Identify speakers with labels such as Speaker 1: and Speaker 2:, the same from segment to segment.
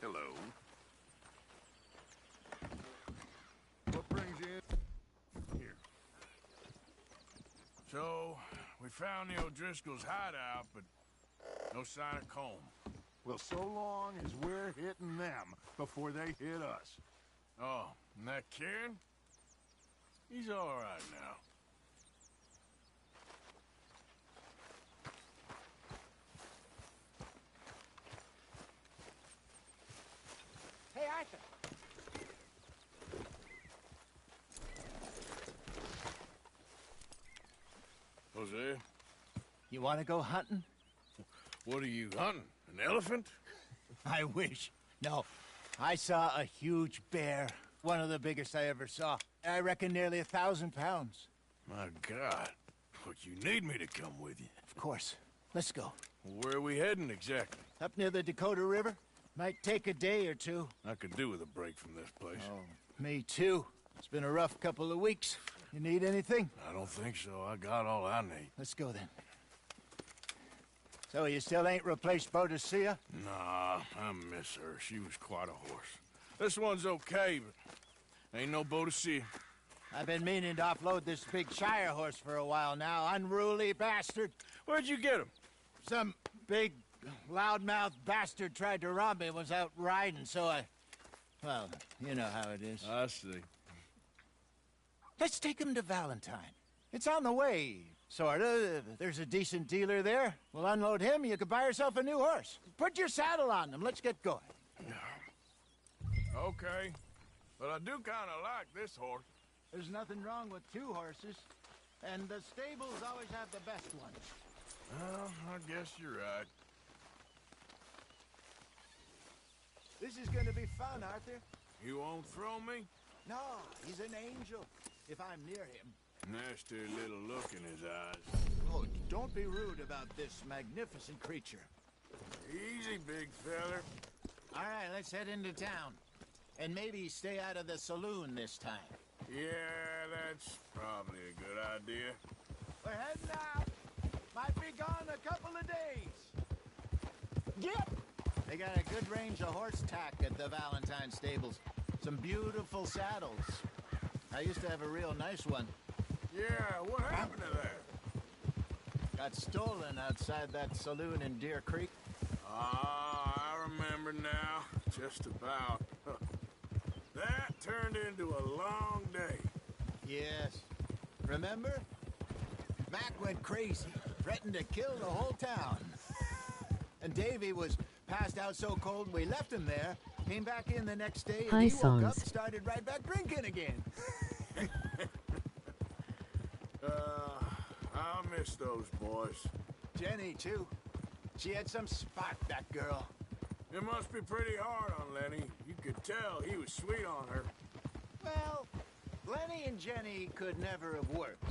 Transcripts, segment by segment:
Speaker 1: Hello. What brings you in? Here.
Speaker 2: So, we found the O'Driscoll's hideout, but no sign of Colm.
Speaker 1: Well, so long as we're hitting them before they hit us.
Speaker 2: Oh, and that Kieran? He's all right now.
Speaker 3: Hey, Arthur.
Speaker 2: Hosea,
Speaker 3: You want to go hunting?
Speaker 2: what are you hunting? An elephant?
Speaker 3: I wish. No. I saw a huge bear. One of the biggest I ever saw. I reckon nearly 1,000 pounds.
Speaker 2: My God. But you need me to come with you.
Speaker 3: Of course. Let's go.
Speaker 2: Where are we heading exactly?
Speaker 3: Up near the Dakota River. Might take a day or two.
Speaker 2: I could do with a break from this place.
Speaker 3: Oh, me too. It's been a rough couple of weeks. You need anything?
Speaker 2: I don't think so. I got all I need.
Speaker 3: Let's go then. So you still ain't replaced Boadicea?
Speaker 2: Nah, I miss her. She was quite a horse. This one's okay, but ain't no Boadicea.
Speaker 3: I've been meaning to offload this big Shire horse for a while now. Unruly bastard.
Speaker 2: Where'd you get him?
Speaker 3: Some big, loudmouth bastard tried to rob me and was out riding, so I... Well, you know how it is.
Speaker 2: I see.
Speaker 3: Let's take him to Valentine. It's on the way, sorta. There's a decent dealer there. We'll unload him, you could buy yourself a new horse. Put your saddle on him, let's get going.
Speaker 2: Okay. But I do kind of like this horse.
Speaker 3: There's nothing wrong with two horses, and the stables always have the best ones.
Speaker 2: Well, I guess you're right.
Speaker 3: This is gonna be fun, Arthur.
Speaker 2: You won't throw me?
Speaker 3: No, he's an angel, if I'm near him.
Speaker 2: Nasty little look in his eyes.
Speaker 3: Oh, don't be rude about this magnificent creature.
Speaker 2: Easy, big feller.
Speaker 3: All right, let's head into town. And maybe stay out of the saloon this time.
Speaker 2: Yeah, that's probably a good idea.
Speaker 3: We're heading out. Might be gone a couple of days. Get! They got a good range of horse tack at the Valentine stables. Some beautiful saddles. I used to have a real nice one.
Speaker 2: Yeah, what happened to that?
Speaker 3: Got stolen outside that saloon in Deer Creek.
Speaker 2: Ah, I remember now. Just about. That turned into a long day.
Speaker 3: Yes. Remember? Mac went crazy, threatened to kill the whole town. And Davy was passed out so cold we left him there, came back in the next day, and he woke up and started right back drinking again.
Speaker 2: I miss those boys.
Speaker 3: Jenny, too. She had some spark, that girl.
Speaker 2: It must be pretty hard on Lenny. You could tell he was sweet on her.
Speaker 3: Well, Lenny and Jenny could never have worked.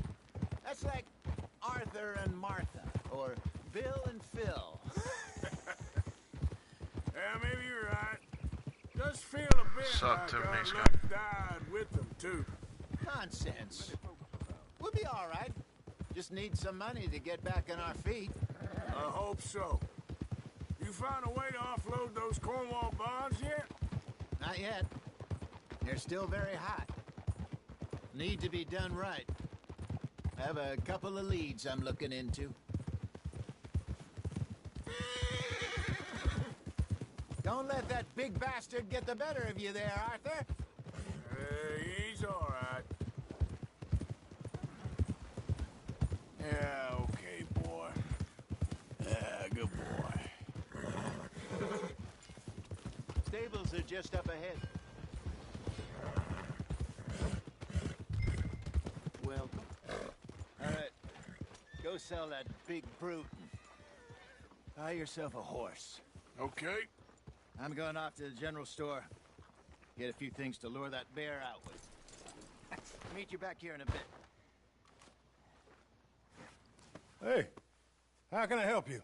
Speaker 3: That's like Arthur and Martha, or Bill and Phil.
Speaker 2: Yeah, maybe you're right. Does feel a bit like our luck died with them, too.
Speaker 3: Nonsense. We'll be all right. Just need some money to get back on our feet.
Speaker 2: I hope so. You found a way to offload those Cornwall bonds yet?
Speaker 3: Not yet. They're still very hot. Need to be done right. I have a couple of leads I'm looking into. Don't let that big bastard get the better of you there, Arthur.
Speaker 2: He's all right. Yeah, okay, boy. Yeah, good boy.
Speaker 3: Stables are just up ahead. Welcome. All right. Go sell that big brute. Buy yourself a horse.
Speaker 2: Okay.
Speaker 3: I'm going off to the general store. Get a few things to lure that bear out with. Meet you back here in a bit.
Speaker 4: Hey, how can I help you?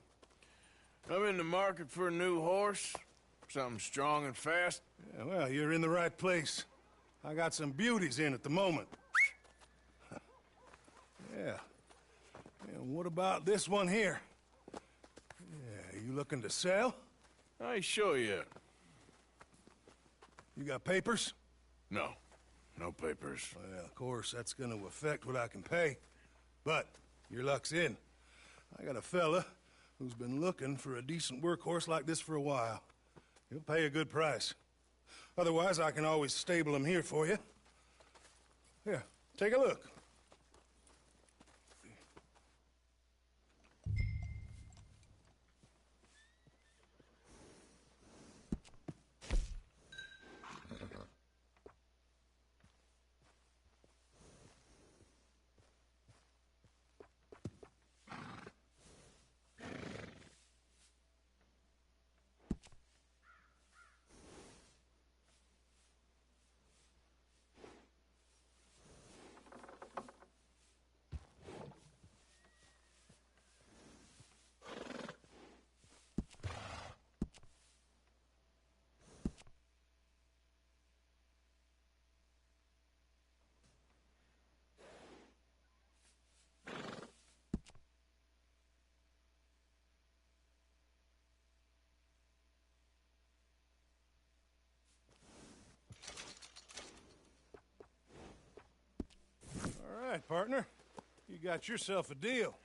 Speaker 2: I'm in the market for a new horse. Something strong and fast.
Speaker 4: Yeah, well, you're in the right place. I got some beauties in at the moment. Yeah. And what about this one here? Yeah, you looking to sell?
Speaker 2: I ain't sure yet.
Speaker 4: You got papers?
Speaker 2: No. No papers.
Speaker 4: Well, of course, that's gonna affect what I can pay. But your luck's in. I got a fella who's been looking for a decent workhorse like this for a while. He'll pay a good price. Otherwise, I can always stable him here for you. Here, take a look. All right, partner. You got yourself a deal.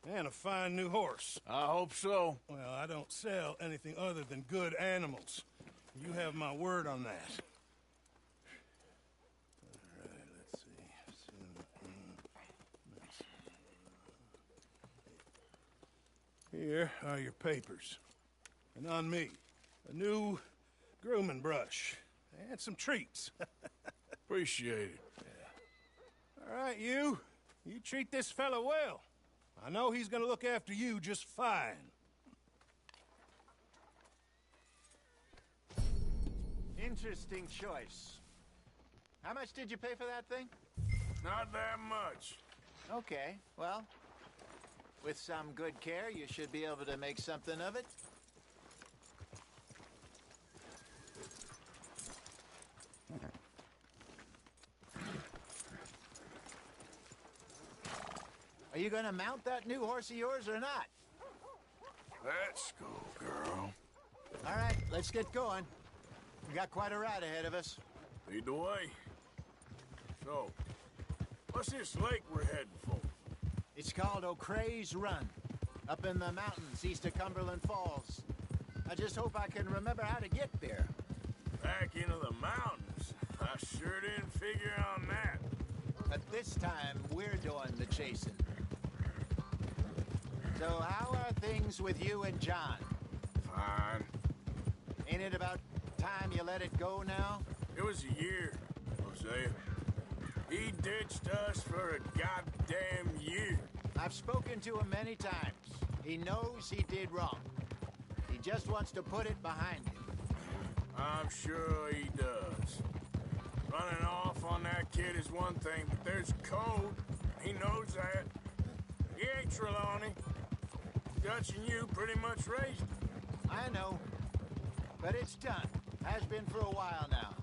Speaker 4: And a fine new horse.
Speaker 2: I hope so.
Speaker 4: Well, I don't sell anything other than good animals. You have my word on that. All right, let's see. Here are your papers. And on me, a new grooming brush. And some treats.
Speaker 2: Appreciate it.
Speaker 4: All right, you treat this fella well. I know he's gonna look after you just fine.
Speaker 3: Interesting choice. How much did you pay for that thing?
Speaker 2: Not that much.
Speaker 3: Okay, well, with some good care, you should be able to make something of it. Are you gonna mount that new horse of yours or not?
Speaker 2: Let's go, girl.
Speaker 3: All right, let's get going. We got quite a ride ahead of us.
Speaker 2: Lead the way. So, what's this lake we're heading for?
Speaker 3: It's called O'Creagh's Run, up in the mountains east of Cumberland Falls. I just hope I can remember how to get there.
Speaker 2: Back into the mountains? I sure didn't figure on that.
Speaker 3: But this time, we're doing the chasing. So how are things with you and John?
Speaker 2: Fine.
Speaker 3: Ain't it about time you let it go now?
Speaker 2: It was a year, Hosea. He ditched us for a goddamn year.
Speaker 3: I've spoken to him many times. He knows he did wrong. He just wants to put it behind him.
Speaker 2: I'm sure he does. Running off on that kid is one thing, but there's code. He knows that. He ain't Trelawney. Dutch and you pretty much raised him.
Speaker 3: I know. But it's done. Has been for a while now.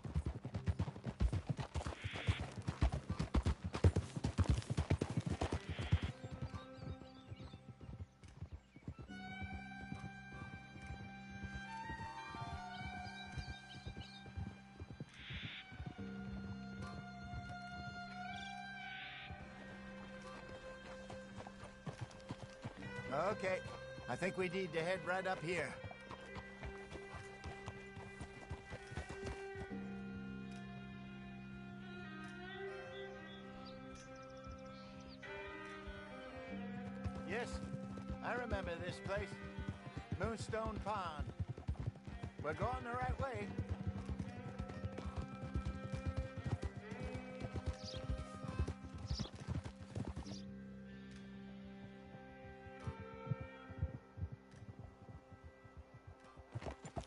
Speaker 3: Okay, I think we need to head right up here. Yes, I remember this place. Moonstone Pond. We're going the right way.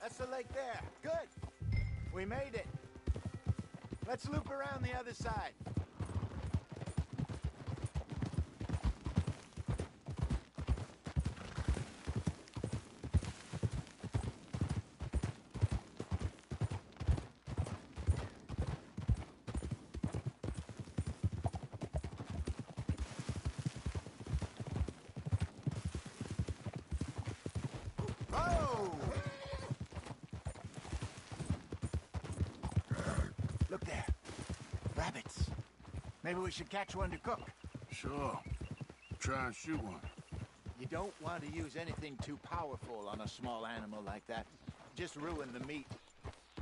Speaker 3: That's the lake there. Good. We made it. Let's loop around the other side. Look there. Rabbits. Maybe we should catch one to cook.
Speaker 2: Sure. Try and shoot one.
Speaker 3: You don't want to use anything too powerful on a small animal like that. Just ruin the meat.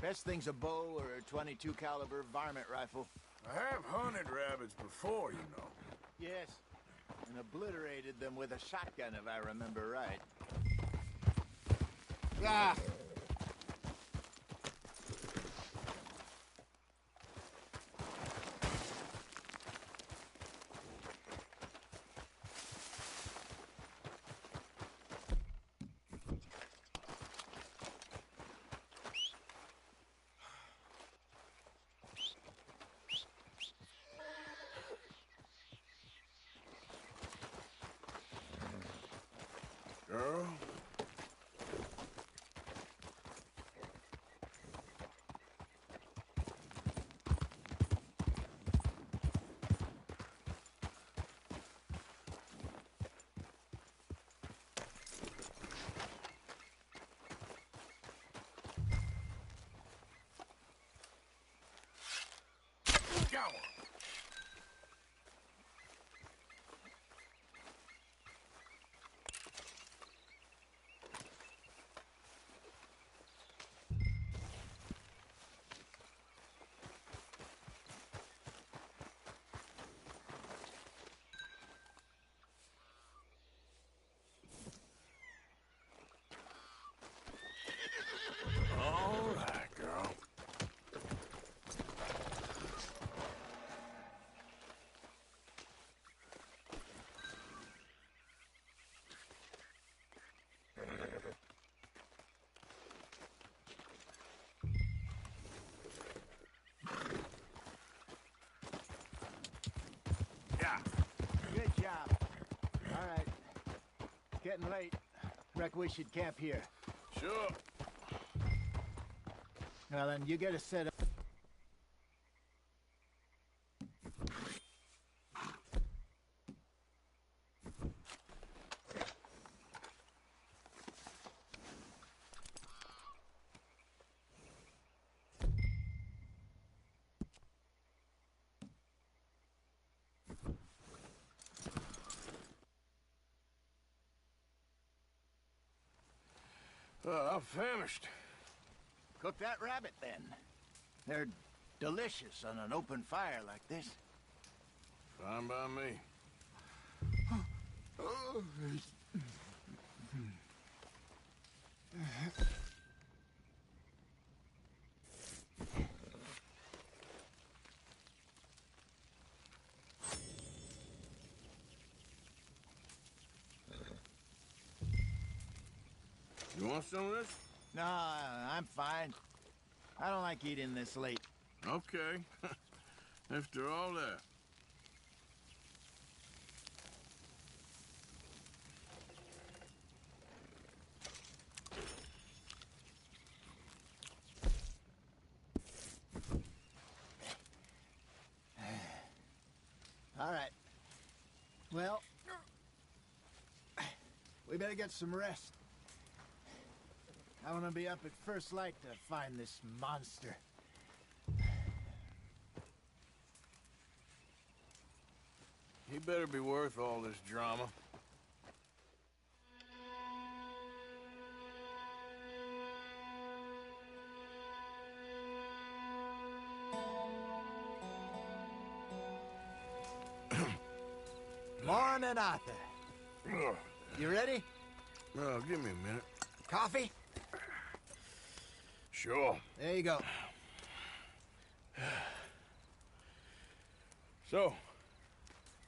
Speaker 3: Best thing's a bow or a .22 caliber varmint rifle.
Speaker 2: I have hunted rabbits before, you know.
Speaker 3: Yes, and obliterated them with a shotgun, if I remember right. Ah!
Speaker 2: Girl? Go! All right, girl. Yeah.
Speaker 3: Good job. All right. It's getting late. Reckon we should camp here.
Speaker 2: Sure.
Speaker 3: Well, then, you get a set up.
Speaker 2: I'm famished.
Speaker 3: Cook that rabbit, then. They're delicious on an open fire like this.
Speaker 2: Fine by me. You want some of this?
Speaker 3: No, I'm fine. I don't like eating this late.
Speaker 2: Okay. After all that.
Speaker 3: All right. Well, we better get some rest. I want to be up at first light to find this monster.
Speaker 2: He better be worth all this drama.
Speaker 3: Morning, Arthur.
Speaker 2: Ugh.
Speaker 3: You ready?
Speaker 2: Well, give me a minute.
Speaker 3: Coffee?
Speaker 2: Sure.
Speaker 3: There you go.
Speaker 2: So,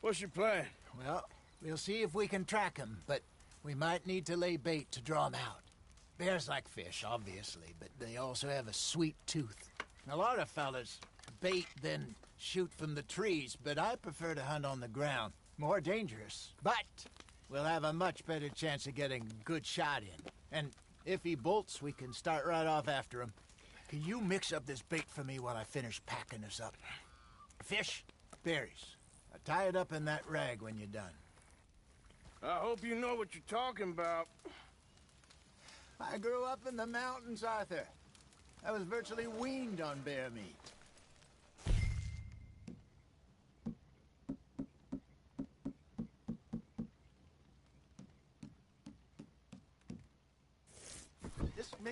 Speaker 2: what's your plan?
Speaker 3: Well, we'll see if we can track him, but we might need to lay bait to draw him out. Bears like fish, obviously, but they also have a sweet tooth. A lot of fellas bait, then shoot from the trees, but I prefer to hunt on the ground. More dangerous, but we'll have a much better chance of getting a good shot in. And if he bolts, we can start right off after him. Can you mix up this bait for me while I finish packing this up? Fish, berries. Tie it up in that rag when you're done.
Speaker 2: I hope you know what you're talking about.
Speaker 3: I grew up in the mountains, Arthur. I was virtually weaned on bear meat.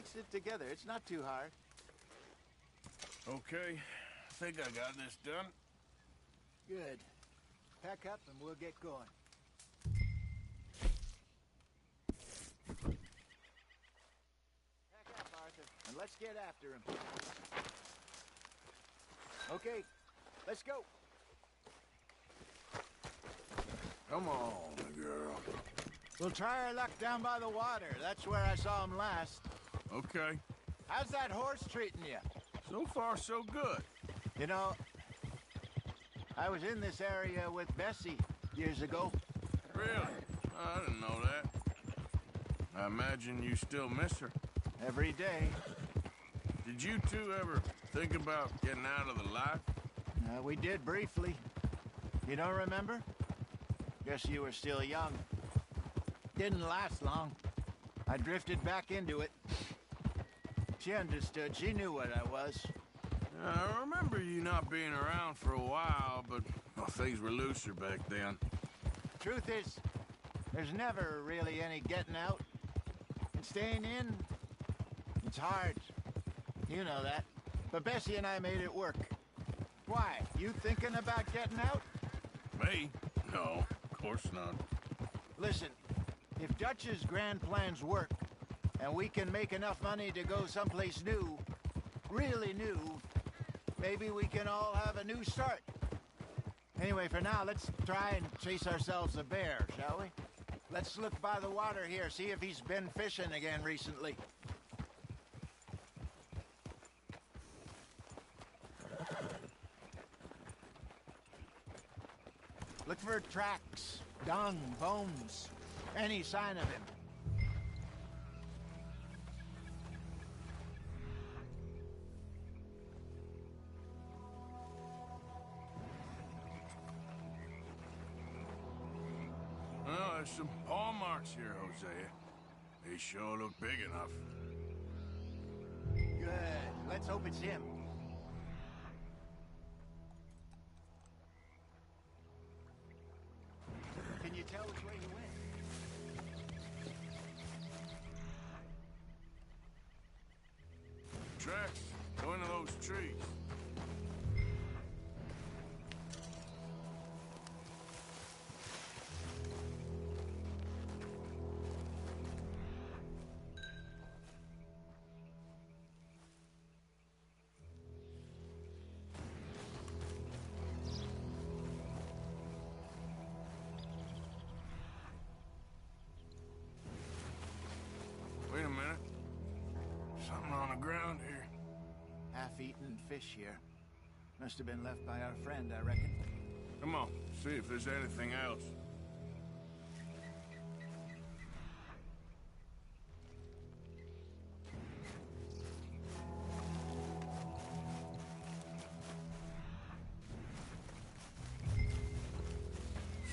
Speaker 3: pieced it together. It's not too hard.
Speaker 2: Okay, I think I got this done.
Speaker 3: Good. Pack up and we'll get going. Pack up, Arthur, and let's get after him. Okay, let's go.
Speaker 2: Come on, girl.
Speaker 3: We'll try our luck down by the water. That's where I saw him last.
Speaker 2: Okay.
Speaker 3: How's that horse treating you?
Speaker 2: So far, so good.
Speaker 3: You know, I was in this area with Bessie years ago.
Speaker 2: Really? I didn't know that. I imagine you still miss her.
Speaker 3: Every day.
Speaker 2: Did you two ever think about getting out of the life?
Speaker 3: We did briefly. You don't remember? Guess you were still young. Didn't last long. I drifted back into it. She understood. She knew what I was.
Speaker 2: I remember you not being around for a while, but well, things were looser back then.
Speaker 3: Truth is, there's never really any getting out. And staying in, it's hard. You know that. But Bessie and I made it work. Why? You thinking about getting out?
Speaker 2: Me? No, of course not.
Speaker 3: Listen, if Dutch's grand plans work, and we can make enough money to go someplace new, really new, maybe we can all have a new start. Anyway, for now, let's try and chase ourselves a bear, shall we? Let's look by the water here, see if he's been fishing again recently. Look for tracks, dung, bones, any sign of him.
Speaker 2: Well, there's some paw marks here, Hosea. They sure look big enough.
Speaker 3: Good. Let's hope it's him. Can you tell which way he went?
Speaker 2: Tracks go into those trees. Wait a minute. Something on the ground here.
Speaker 3: Half-eaten fish here. Must have been left by our friend, I reckon.
Speaker 2: Come on, see if there's anything else.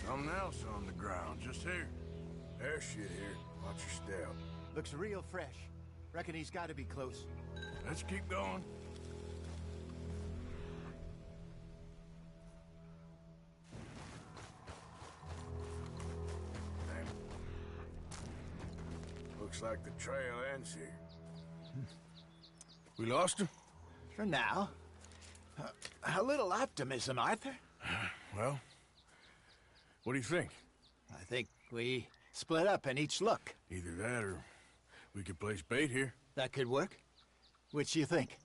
Speaker 2: Something else on the ground, just here. There's shit here. Watch your step.
Speaker 3: Looks real fresh. Reckon he's got to be close.
Speaker 2: Let's keep going. Damn. Looks like the trail ends here. We lost him?
Speaker 3: For now. A little optimism, Arthur.
Speaker 2: Well, what do you think?
Speaker 3: I think we split up and each look.
Speaker 2: Either that or we could place bait here.
Speaker 3: That could work. Which do you think?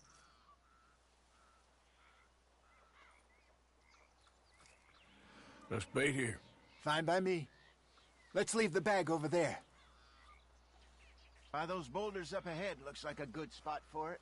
Speaker 2: Let's bait here.
Speaker 3: Fine by me. Let's leave the bag over there. By those boulders up ahead, looks like a good spot for it.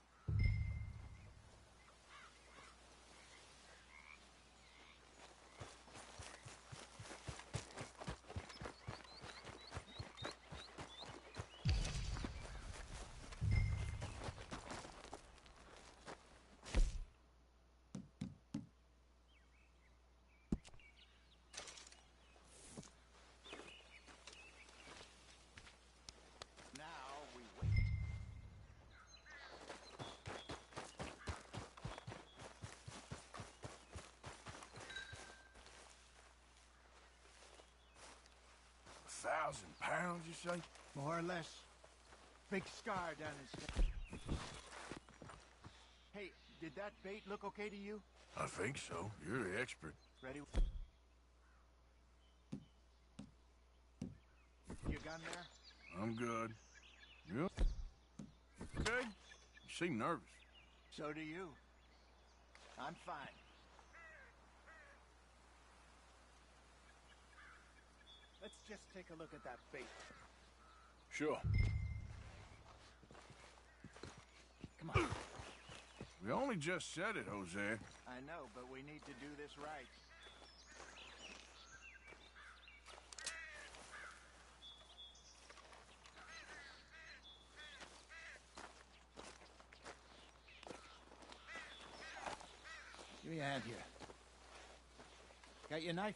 Speaker 2: £1,000, you say?
Speaker 3: More or less. Big scar down his neck. Hey, did that bait look okay to you?
Speaker 2: I think so. You're the expert.
Speaker 3: Ready? Your gun there?
Speaker 2: I'm good. You? Okay. You seem nervous.
Speaker 3: So do you. I'm fine. Let's just take a look at that bait.
Speaker 2: Sure.
Speaker 3: Come on.
Speaker 2: We only just said it, Jose.
Speaker 3: I know, but we need to do this right. Give me a hand here. Got your knife?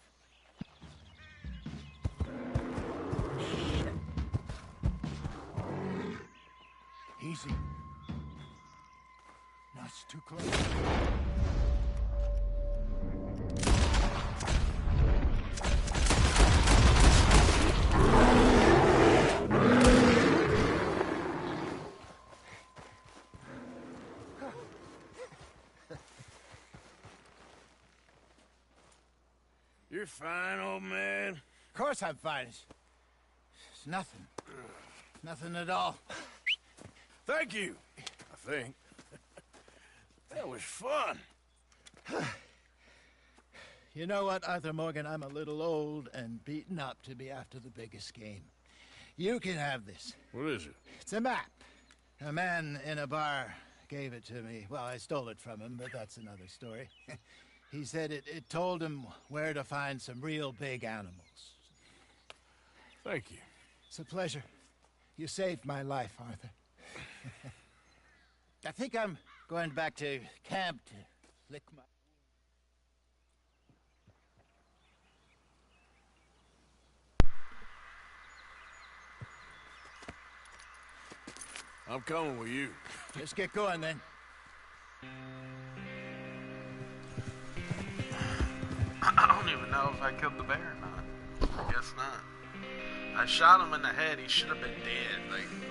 Speaker 3: Easy. No, it's too close.
Speaker 2: You're fine, old man.
Speaker 3: Of course I'm fine. It's nothing. Nothing at all.
Speaker 2: Thank you, I think. That was fun.
Speaker 3: You know what, Arthur Morgan? I'm a little old and beaten up to be after the biggest game. You can have this.
Speaker 2: What is it?
Speaker 3: It's a map. A man in a bar gave it to me. Well, I stole it from him, but that's another story. He said it told him where to find some real big animals.
Speaker 2: Thank you.
Speaker 3: It's a pleasure. You saved my life, Arthur. I think I'm going back to camp to lick my...
Speaker 2: I'm coming with you.
Speaker 3: Just get going, then.
Speaker 5: I don't even know if I killed the bear or not. I guess not. I shot him in the head. He should have been dead. Like, damn.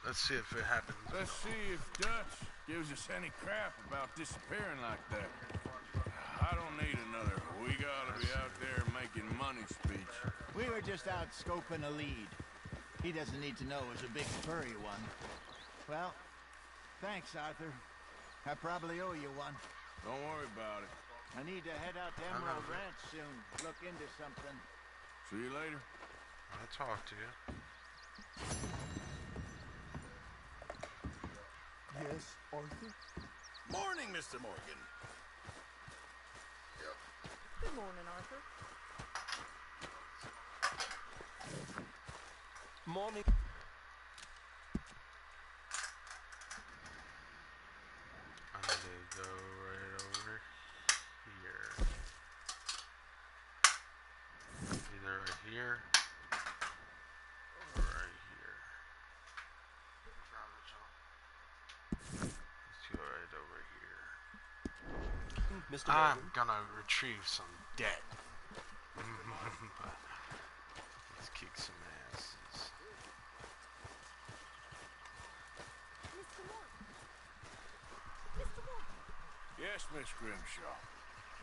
Speaker 5: Let's see if it happens.
Speaker 2: Let's see if Dutch gives us any crap about disappearing like that. I don't need another. We gotta be out there making money speech.
Speaker 3: We were just out scoping a lead. He doesn't need to know it was a big furry one. Well, thanks, Arthur. I probably owe you one.
Speaker 2: Don't worry about it.
Speaker 3: I need to head out to Emerald Ranch soon. Look into something.
Speaker 2: See you later.
Speaker 5: I'll talk to you.
Speaker 1: Yes, Arthur?
Speaker 4: Morning, Mr. Morgan.
Speaker 6: Good morning, Arthur.
Speaker 1: Morning.
Speaker 5: I'm gonna go right over here. Either right here or right here. Let's go right over here.
Speaker 1: Mr.
Speaker 5: I'm
Speaker 1: Morgan.
Speaker 5: gonna retrieve some debt. Let's kick some asses.
Speaker 6: Mr. Morgan. Mr. Morgan.
Speaker 2: Yes, Miss Grimshaw.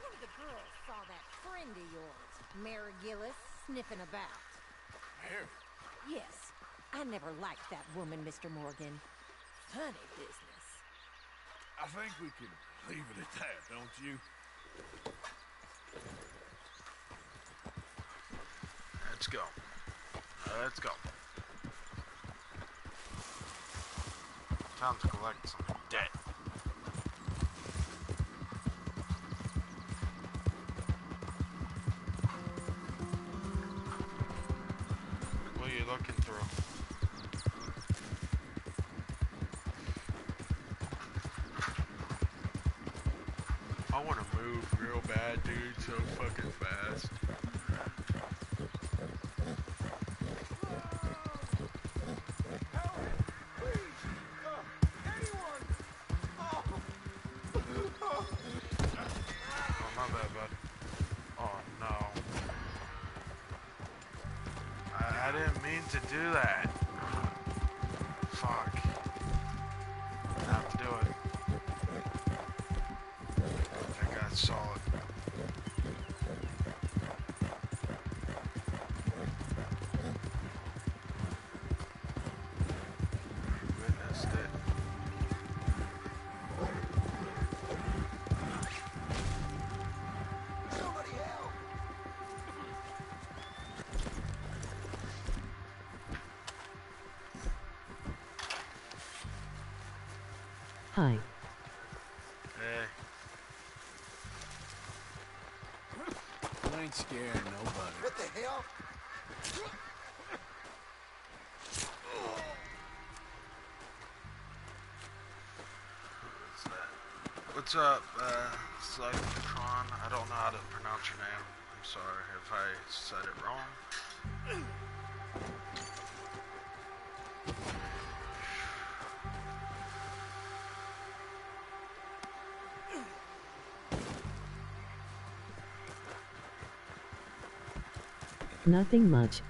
Speaker 6: One of the girls saw that friend of yours, Mary Gillis, sniffing about.
Speaker 2: Mary?
Speaker 6: Yes. I never liked that woman, Mr. Morgan. Funny business.
Speaker 2: I think we can leave it at that, don't you?
Speaker 5: Let's go. Let's go. Time to collect some debt. What are you looking through? I want to move real bad, dude, so fucking fast. I didn't mean to do that. Fuck. I have to do it. That guy's solid. Witnessed it.
Speaker 7: Hi.
Speaker 5: Hey.
Speaker 2: You ain't scaring nobody.
Speaker 3: What the hell?
Speaker 5: What's up, Cybertron? I don't know how to pronounce your name. I'm sorry if I said it wrong.
Speaker 7: Nothing much.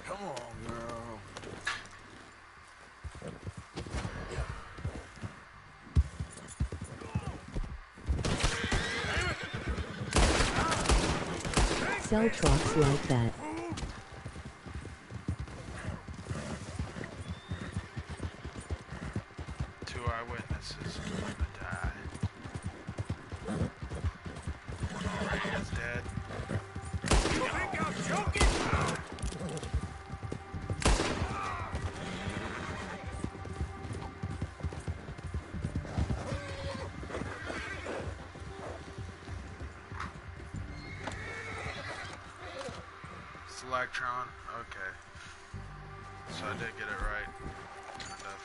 Speaker 2: Come on, girl.
Speaker 7: Sell trucks like that.
Speaker 5: Two eyewitnesses are gonna die. One already is dead.
Speaker 2: You think I'm joking?
Speaker 5: Electron, okay. So I did get it right. Kind of.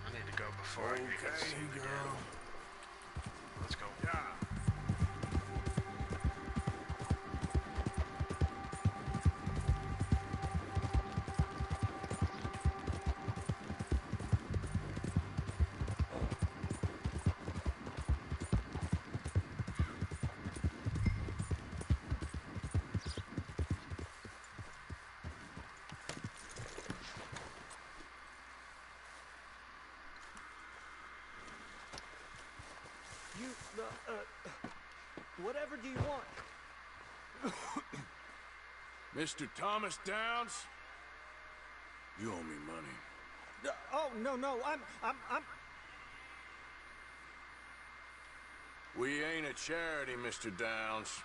Speaker 5: I need to go before I get
Speaker 2: Okay,
Speaker 5: seen
Speaker 2: girl.
Speaker 5: again. Let's go.
Speaker 2: Yeah.
Speaker 8: Whatever do you want?
Speaker 2: Mr. Thomas Downs, you owe me money.
Speaker 8: Oh, no, I'm...
Speaker 2: We ain't a charity, Mr. Downs.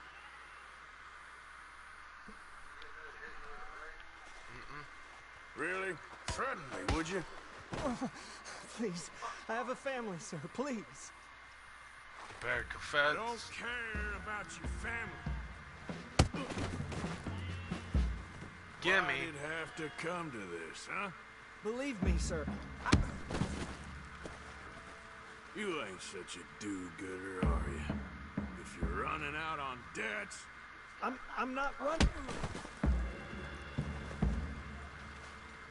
Speaker 2: Really? Threaten me, would you?
Speaker 8: Please, I have a family, sir, please.
Speaker 5: Better
Speaker 2: I
Speaker 5: confess.
Speaker 2: don't care about your family.
Speaker 5: Gimme.
Speaker 2: Why'd it have to come to this, huh?
Speaker 8: Believe me, sir.
Speaker 2: You ain't such a do-gooder, are you? If you're running out on debts...
Speaker 8: I'm not running.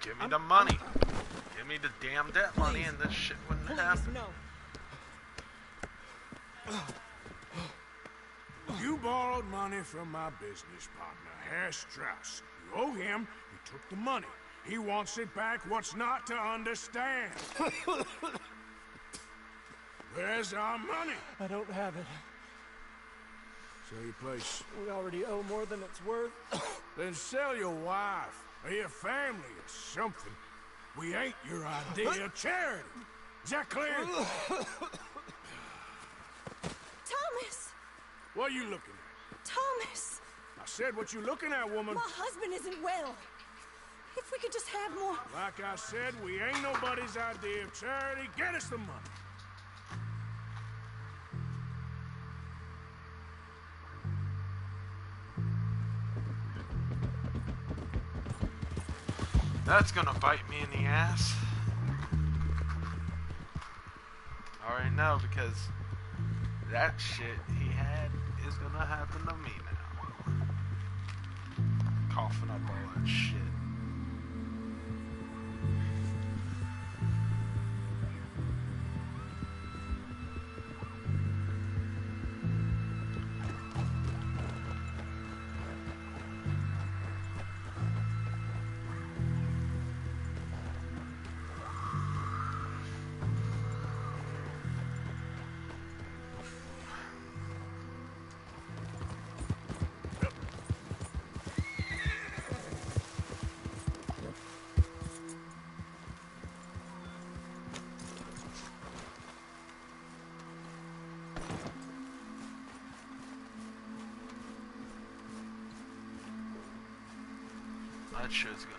Speaker 5: Give me the money. Give me the damn debt money and this shit wouldn't
Speaker 8: Please,
Speaker 5: happen.
Speaker 8: no.
Speaker 2: You borrowed money from my business partner, Herr Strauss. You owe him, you took the money. He wants it back, what's not to understand? Where's our money?
Speaker 8: I don't have it.
Speaker 2: Sell your place.
Speaker 8: We already owe more than it's worth.
Speaker 2: Then sell your wife, or your family, or something. We ain't your idea of charity. Is that clear?
Speaker 6: Thomas!
Speaker 2: What are you looking at?
Speaker 6: Thomas!
Speaker 2: I said what you looking at, woman.
Speaker 6: My husband isn't well. If we could just have more...
Speaker 2: Like I said, we ain't nobody's idea of charity. Get us the money.
Speaker 5: That's gonna bite me in the ass. I already know, because that shit he had is gonna happen to me now. Coughing up all that shit. That shit's gonna...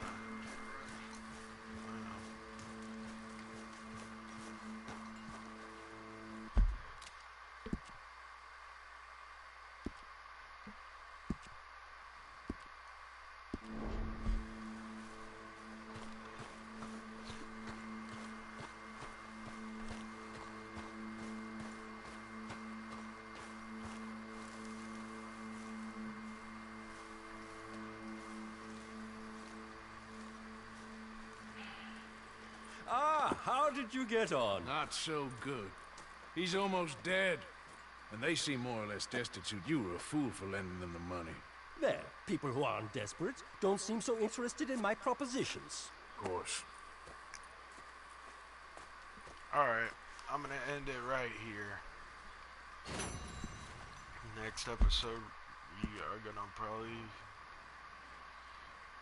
Speaker 9: Ah, how did you get on?
Speaker 2: Not so good. He's almost dead. And they seem more or less destitute. You were a fool for lending them the money.
Speaker 9: There, people who aren't desperate don't seem so interested in my propositions.
Speaker 2: Of course.
Speaker 5: Alright, I'm gonna end it right here. Next episode, we are gonna probably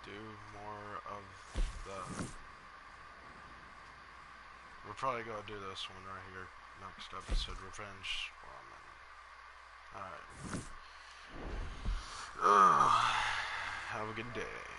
Speaker 5: do more of the... We're probably gonna do this one right here. Next episode, Revenge Woman. Alright. Have a good day.